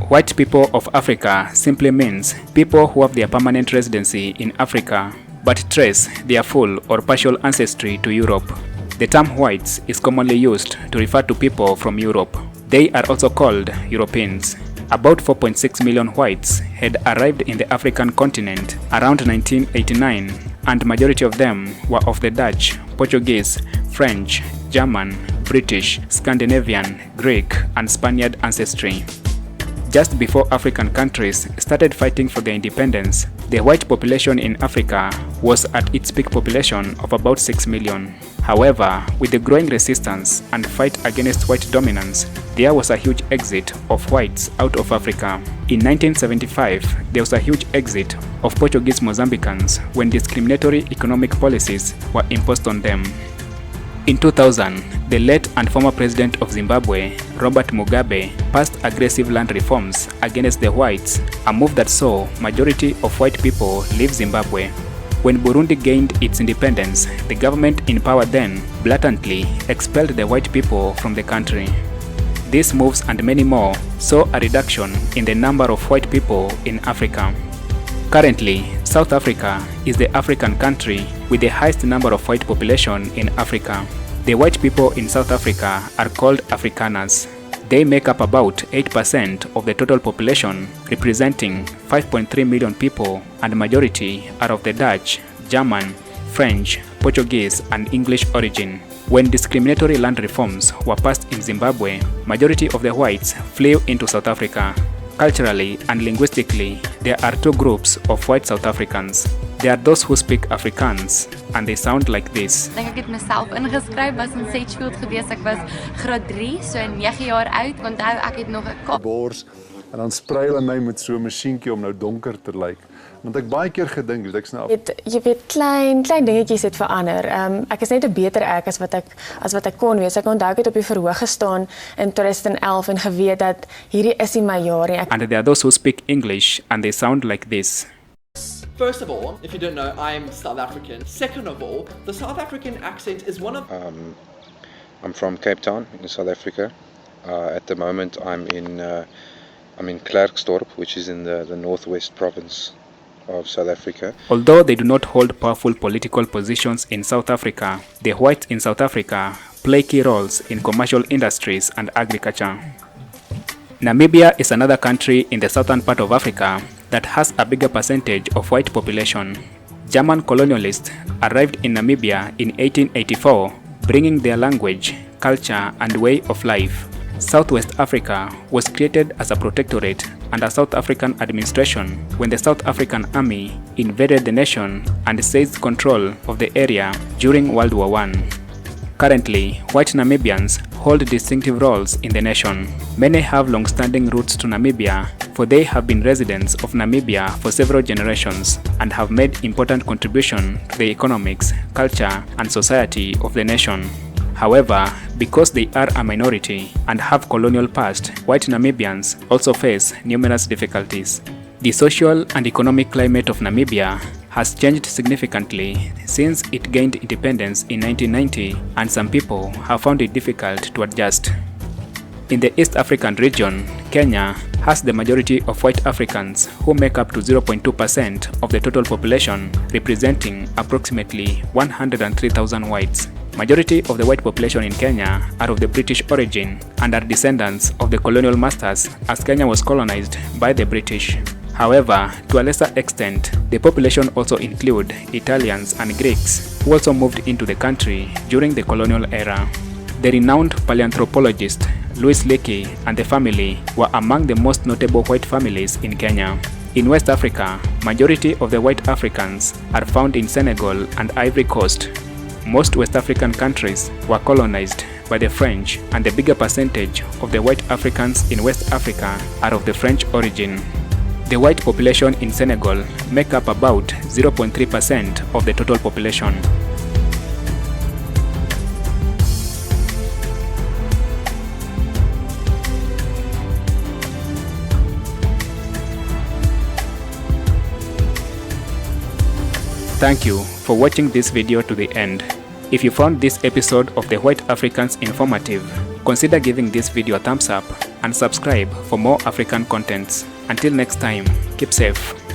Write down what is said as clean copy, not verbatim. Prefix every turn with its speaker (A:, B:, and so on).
A: White people of Africa simply means people who have their permanent residency in Africa but trace their full or partial ancestry to Europe. The term whites is commonly used to refer to people from Europe. They are also called Europeans. About 4.6 million whites had arrived in the African continent around 1989, and majority of them were of the Dutch, Portuguese, French, German, British, Scandinavian, Greek, and Spaniard ancestry. Just before African countries started fighting for their independence, the white population in Africa was at its peak population of about 6 million. However, with the growing resistance and fight against white dominance, there was a huge exit of whites out of Africa. In 1975, there was a huge exit of Portuguese Mozambicans when discriminatory economic policies were imposed on them. In 2000, the late and former president of Zimbabwe, Robert Mugabe, passed aggressive land reforms against the whites, a move that saw majority of white people leave Zimbabwe. When Burundi gained its independence, the government in power then blatantly expelled the white people from the country. These moves and many more saw a reduction in the number of white people in Africa. Currently, South Africa is the African country with the highest number of white population in Africa. The white people in South Africa are called Afrikaners. They make up about 8% of the total population, representing 5.3 million people, and majority are of the Dutch, German, French, Portuguese, and English origin. When discriminatory land reforms were passed in Zimbabwe, majority of the whites flew into South Africa. Culturally and linguistically, there are two groups of white South Africans. There are those who speak Afrikaans, and they sound like this.
B: Ek het myself ingeskryf, was in Sedgefield gewees. Ek was graad 3, so 9 jaar oud. Onthou ek het nog 'n kop
C: bors en dan sprei hulle my met so 'n masjienkie om nou donker te lyk. Want ek baie keer gedink, ek's nou
D: jy weet klein dingetjies het verander. Ek is net 'n beter ek as wat ek kon wees. Ek onthou ek het op die verhoog gestaan in 2011 en geweet dat hierdie is nie my jaar nie.
A: And there are those who speak English and they sound like this.
E: First of all, if you don't know, I'm South African. Second of all, the South African accent is one of...
F: I'm from Cape Town in South Africa. At the moment I'm in Klerksdorp, which is in the northwest province of South Africa.
A: Although they do not hold powerful political positions in South Africa, the whites in South Africa play key roles in commercial industries and agriculture. Namibia is another country in the southern part of Africa that has a bigger percentage of white population. German colonialists arrived in Namibia in 1884, bringing their language, culture, and way of life. Southwest Africa was created as a protectorate under South African administration when the South African Army invaded the nation and seized control of the area during World War I. Currently, white Namibians hold distinctive roles in the nation. Many have long-standing roots to Namibia, for they have been residents of Namibia for several generations and have made important contribution to the economics, culture, and society of the nation. However, because they are a minority and have colonial past, white Namibians also face numerous difficulties. The social and economic climate of Namibia has changed significantly since it gained independence in 1990, and some people have found it difficult to adjust. In the East African region, Kenya has the majority of white Africans who make up to 0.2% of the total population, representing approximately 103,000 whites. Majority of the white population in Kenya are of the British origin and are descendants of the colonial masters, as Kenya was colonized by the British. However, to a lesser extent, the population also include Italians and Greeks who also moved into the country during the colonial era. The renowned paleanthropologist Louis Leakey and the family were among the most notable white families in Kenya. In West Africa, majority of the white Africans are found in Senegal and Ivory Coast. Most West African countries were colonized by the French, and the bigger percentage of the white Africans in West Africa are of the French origin. The white population in Senegal make up about 0.3% of the total population. Thank you for watching this video to the end. If you found this episode of The White Africans informative, Consider giving this video a thumbs up and subscribe for more African contents. Until next time, keep safe.